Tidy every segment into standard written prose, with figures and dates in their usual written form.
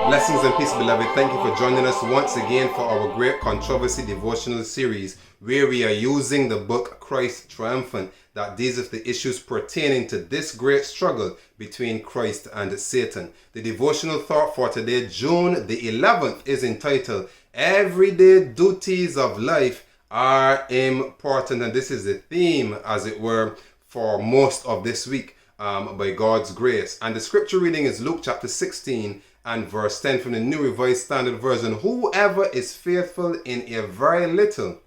Blessings and peace, beloved. Thank you for joining us once again for our Great Controversy Devotional Series, where we are using the book Christ Triumphant that deals with the issues pertaining to this great struggle between Christ and Satan. The devotional thought for today, June the 11th, is entitled, Everyday Duties of Life Are Important. And this is the theme, as it were, for most of this week by God's grace. And the scripture reading is Luke chapter 16 and verse 10 from the New Revised Standard Version. Whoever is faithful in a very little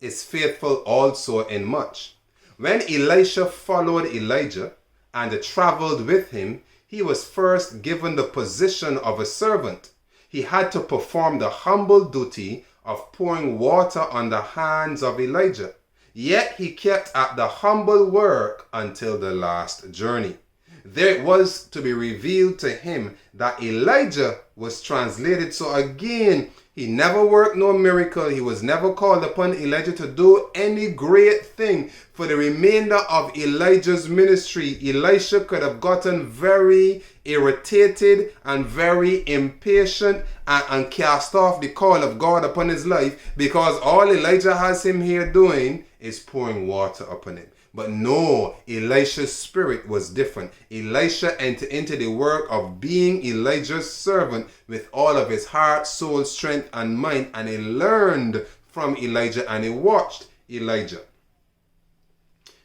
is faithful also in much. When Elisha followed Elijah and traveled with him, he was first given the position of a servant. He had to perform the humble duty of pouring water on the hands of Elijah. Yet he kept at the humble work until the last journey. There it was to be revealed to him that Elijah was translated. So again, he never worked no miracle. He was never called upon Elijah to do any great thing. For the remainder of Elijah's ministry, Elisha could have gotten very irritated and very impatient and cast off the call of God upon his life, because all Elijah has him here doing is pouring water upon him. But no, Elisha's spirit was different. Elisha entered into the work of being Elijah's servant with all of his heart, soul, strength, and mind. And he learned from Elijah and he watched Elijah.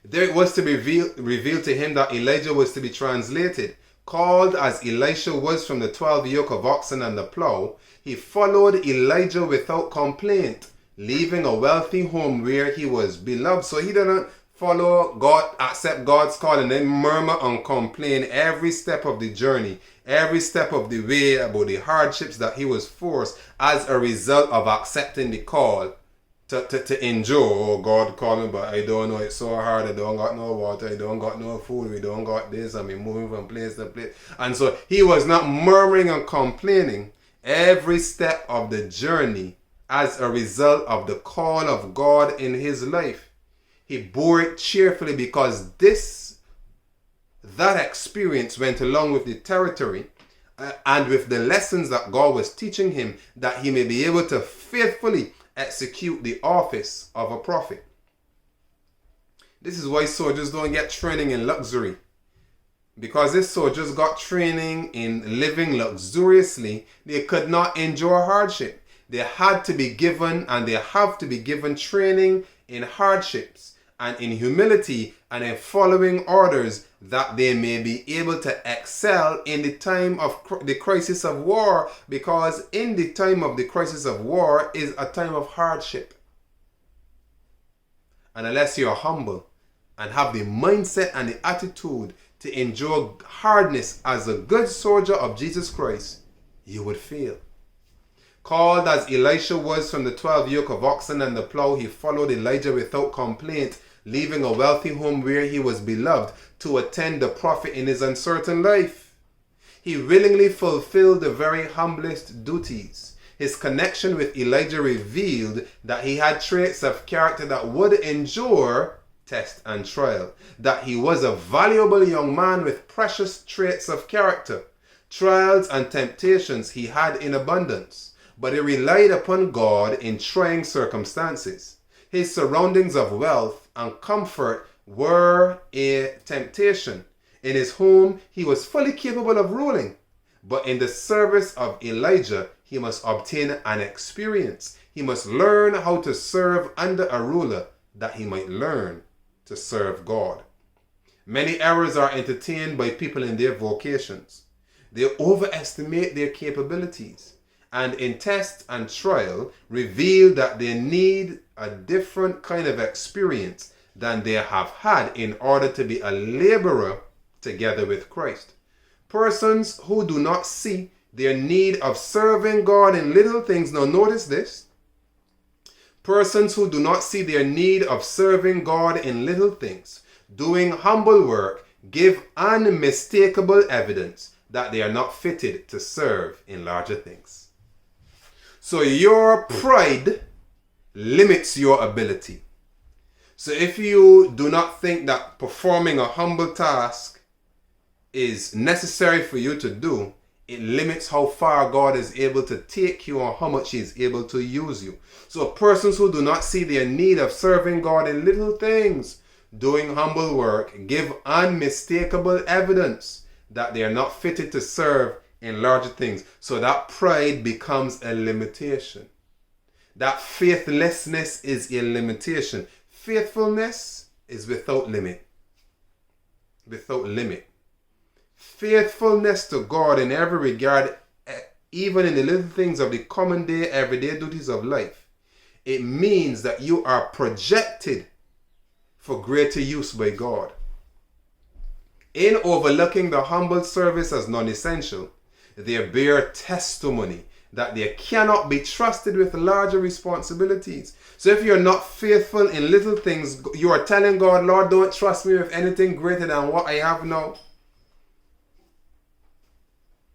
There it was to be revealed to him that Elijah was to be translated. Called as Elisha was from the 12 yoke of oxen and the plow, he followed Elijah without complaint, leaving a wealthy home where he was beloved. So he didn't follow God, accept God's call, and then murmur and complain every step of the journey, every step of the way about the hardships that he was forced as a result of accepting the call to endure. Oh, God called me, but I don't know, it's so hard, I don't got no water, I don't got no food, we don't got this, and we moving from place to place. And so he was not murmuring and complaining every step of the journey as a result of the call of God in his life. He bore it cheerfully because that experience went along with the territory and with the lessons that God was teaching him, that he may be able to faithfully execute the office of a prophet. This is why soldiers don't get training in luxury. Because if soldiers got training in living luxuriously, they could not endure hardship. They had to be given, and they have to be given, training in hardships and in humility and in following orders, that they may be able to excel in the time of the crisis of war, because in the time of the crisis of war is a time of hardship. And unless you're humble and have the mindset and the attitude to endure hardness as a good soldier of Jesus Christ, you would fail. Called as Elisha was from the 12 yoke of oxen and the plow, he followed Elijah without complaint, leaving a wealthy home where he was beloved to attend the prophet in his uncertain life. He willingly fulfilled the very humblest duties. His connection with Elijah revealed that he had traits of character that would endure test and trial, that he was a valuable young man with precious traits of character. Trials and temptations he had in abundance, but he relied upon God in trying circumstances. His surroundings of wealth and comfort were a temptation. In his home, he was fully capable of ruling. But in the service of Elijah, he must obtain an experience. He must learn how to serve under a ruler, that he might learn to serve God. Many errors are entertained by people in their vocations. They overestimate their capabilities, and in test and trial reveal that they need a different kind of experience than they have had in order to be a laborer together with Christ. Persons who do not see their need of serving God in little things, now notice this, persons who do not see their need of serving God in little things, doing humble work, give unmistakable evidence that they are not fitted to serve in larger things. So your pride limits your ability. So if you do not think that performing a humble task is necessary for you to do, It limits how far God is able to take you or how much He is able to use you. So persons who do not see their need of serving God in little things, doing humble work, give unmistakable evidence that they are not fitted to serve in larger things. So that pride becomes a limitation. That faithlessness is a limitation. Faithfulness is without limit. Without limit. Faithfulness to God in every regard, even in the little things of the common day, everyday duties of life, it means that you are projected for greater use by God. In overlooking the humble service as non-essential, they bear testimony that they cannot be trusted with larger responsibilities. So if you're not faithful in little things, you are telling God, Lord, don't trust me with anything greater than what I have now.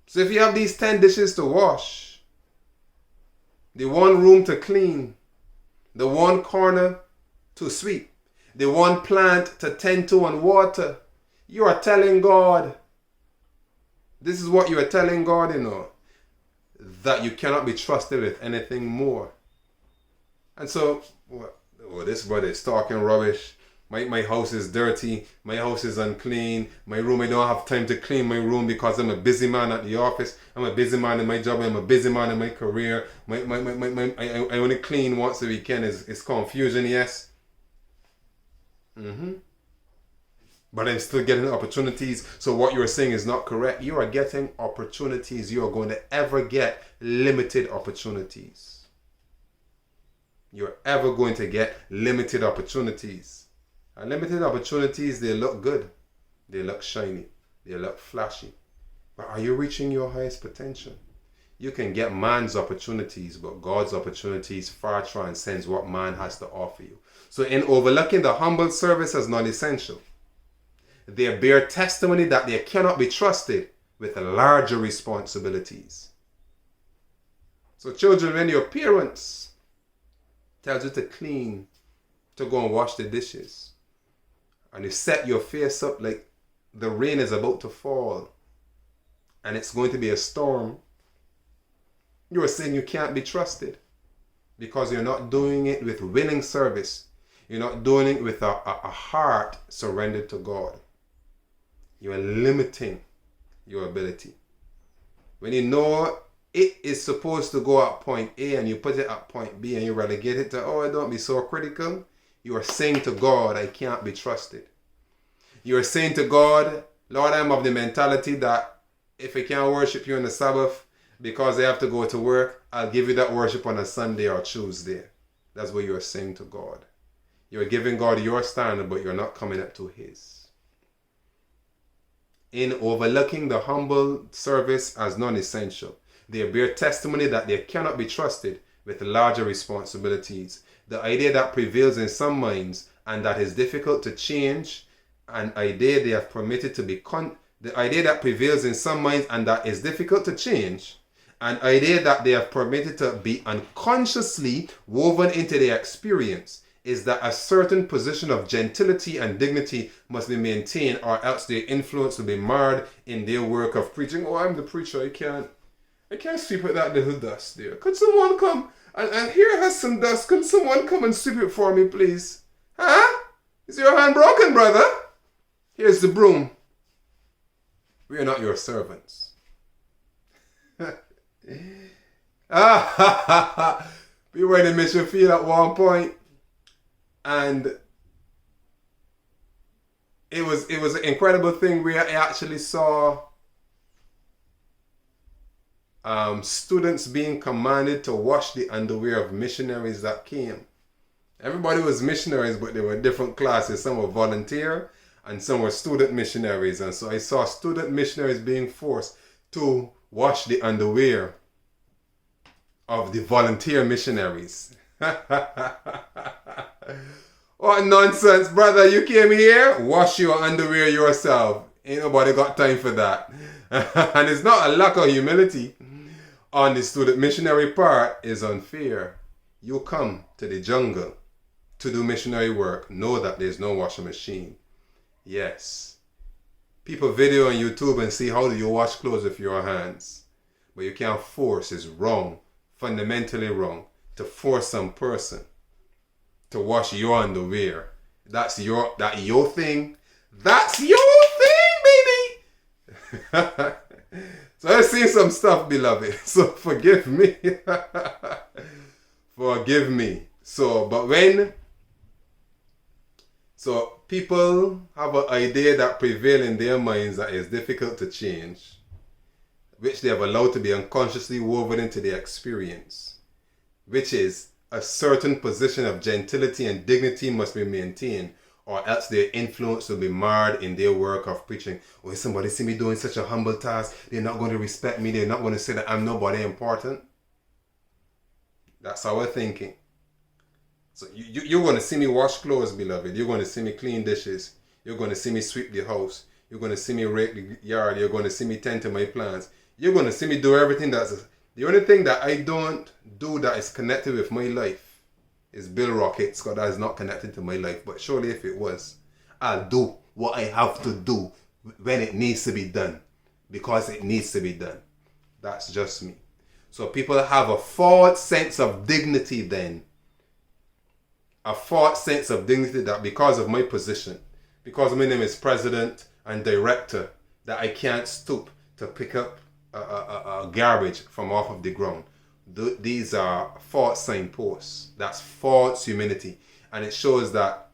So if you have these 10 dishes to wash, the one room to clean, the one corner to sweep, the one plant to tend to and water, you are telling God, this is what you are telling God, that you cannot be trusted with anything more. And so, this brother is talking rubbish. My house is dirty. My house is unclean. My room, I don't have time to clean my room because I'm a busy man at the office. I'm a busy man in my job. I'm a busy man in my career. I only clean once a weekend. It's confusion, yes. But I'm still getting opportunities. So what you're saying is not correct. You are getting opportunities. You are going to ever get limited opportunities. You're ever going to get limited opportunities. And limited opportunities, they look good. They look shiny. They look flashy. But are you reaching your highest potential? You can get man's opportunities, but God's opportunities far transcends what man has to offer you. So in overlooking the humble service as non-essential, they bear testimony that they cannot be trusted with larger responsibilities. So children, when your parents tells you to clean, to go and wash the dishes, and you set your face up like the rain is about to fall and it's going to be a storm, you are saying you can't be trusted because you're not doing it with willing service. You're not doing it with a heart surrendered to God. You are limiting your ability. When you know it is supposed to go at point A and you put it at point B and you relegate it to, oh, don't be so critical, you are saying to God, I can't be trusted. You are saying to God, Lord, I'm of the mentality that if I can't worship you on the Sabbath because I have to go to work, I'll give you that worship on a Sunday or Tuesday. That's what you are saying to God. You're giving God your standard, but you're not coming up to His. In overlooking the humble service as non-essential, they bear testimony that they cannot be trusted with larger responsibilities. The idea that prevails in some minds and that is difficult to change, an idea they have permitted to be the idea that prevails in some minds and that is difficult to change, an idea that they have permitted to be unconsciously woven into their experience, is that a certain position of gentility and dignity must be maintained, or else their influence will be marred in their work of preaching. Oh, I'm the preacher, I can't sweep with that little dust there. Could someone come and here has some dust. Can someone come and sweep it for me, please? Huh? Is your hand broken, brother? Here's the broom. We are not your servants. We were in a mission field at one point, and it was an incredible thing where I actually saw students being commanded to wash the underwear of missionaries that came. Everybody was missionaries, but they were different classes. Some were volunteer and some were student missionaries. And so I saw student missionaries being forced to wash the underwear of the volunteer missionaries. What nonsense, brother. You came here, wash your underwear yourself. Ain't nobody got time for that. And it's not a lack of humility on the student missionary part, is unfair. You come to the jungle to do missionary work, know that there's no washing machine. Yes, People video on YouTube and see how do you wash clothes with your hands. But you can't force. It's wrong. Fundamentally wrong. To force some person to wash your underwear. That's your thing. That's your thing, baby. So I've seen some stuff, beloved. So forgive me. Forgive me. So people have an idea that prevails in their minds that is difficult to change, which they have allowed to be unconsciously woven into their experience, which is a certain position of gentility and dignity must be maintained, or else their influence will be marred in their work of preaching. When somebody see me doing such a humble task, they're not going to respect me. They're not going to say that I'm nobody important. That's our thinking. So you're going to see me wash clothes, beloved. You're going to see me clean dishes. You're going to see me sweep the house. You're going to see me rake the yard. You're going to see me tend to my plants. You're going to see me do everything the only thing that I don't do that is connected with my life is build rockets, because that is not connected to my life. But surely if it was, I'll do what I have to do when it needs to be done, because it needs to be done. That's just me. So people have a false sense of dignity then. A false sense of dignity that because of my position, because my name is president and director, that I can't stoop to pick up a garbage from off of the ground. These are false signposts. That's false humility. And it shows that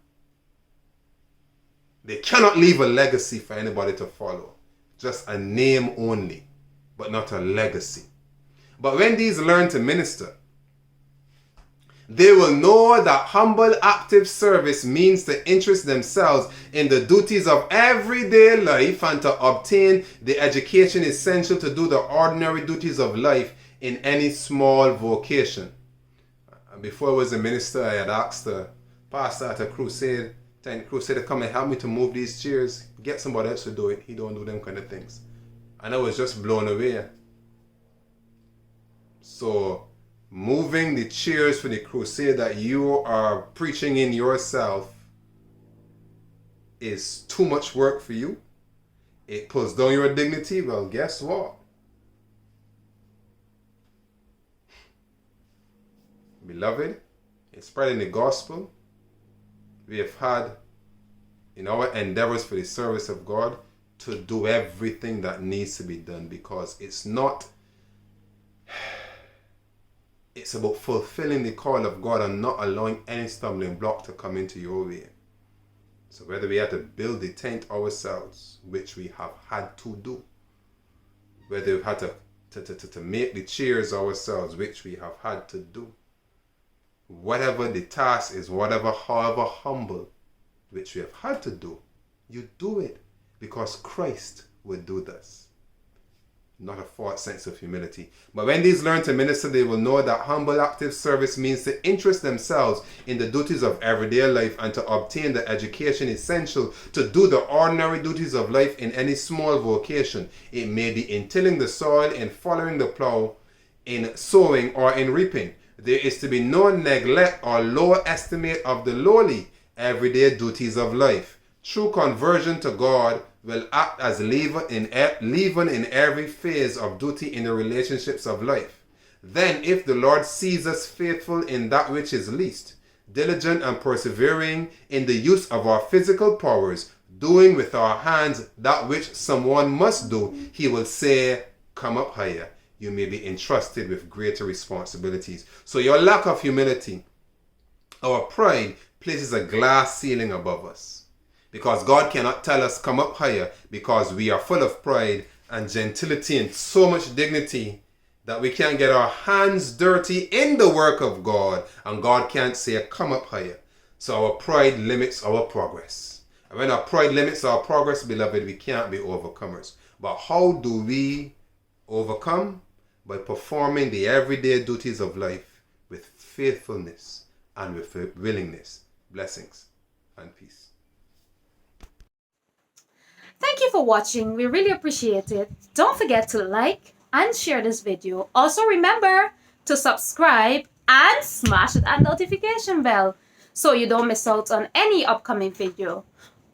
they cannot leave a legacy for anybody to follow. Just a name only, but not a legacy. But when these learn to minister, they will know that humble active service means to interest themselves in the duties of everyday life and to obtain the education essential to do the ordinary duties of life in any small vocation. Before I was a minister, I had asked the pastor at a crusade to come and help me to move these chairs. Get somebody else to do it. He don't do them kind of things. And I was just blown away. So moving the chairs for the crusade that you are preaching in yourself is too much work for you. It pulls down your dignity. Well, guess what? Beloved, in spreading the gospel, we have had in our endeavors for the service of God to do everything that needs to be done, because it's about fulfilling the call of God and not allowing any stumbling block to come into your way. So whether we have to build the tent ourselves, which we have had to do, whether we've had to make the chairs ourselves, which we have had to do, whatever the task is, however humble, which we have had to do, you do it because Christ would do this. Not a false sense of humility. But when these learn to minister, they will know that humble active service means to interest themselves in the duties of everyday life and to obtain the education essential to do the ordinary duties of life in any small vocation. It may be in tilling the soil, in following the plow, in sowing, or in reaping. There is to be no neglect or low estimate of the lowly everyday duties of life. True conversion to God will act as leaven in every phase of duty in the relationships of life. Then, if the Lord sees us faithful in that which is least, diligent and persevering in the use of our physical powers, doing with our hands that which someone must do, he will say, "Come up higher. You may be entrusted with greater responsibilities." So your lack of humility, our pride, places a glass ceiling above us. Because God cannot tell us come up higher, because we are full of pride and gentility and so much dignity that we can't get our hands dirty in the work of God, and God can't say come up higher. So our pride limits our progress. And when our pride limits our progress, beloved, we can't be overcomers. But how do we overcome? By performing the everyday duties of life with faithfulness and with willingness. Blessings and peace. Thank you for watching. We really appreciate it. Don't forget to like and share this video. Also remember to subscribe and smash that notification bell so you don't miss out on any upcoming video.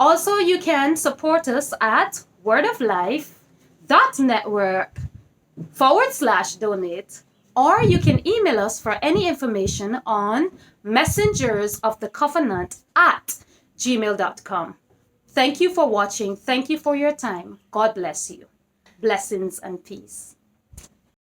Also, you can support us at wordoflife.network/donate, or you can email us for any information on messengersofthecovenant@gmail.com. Thank you for watching. Thank you for your time. God bless you. Blessings and peace.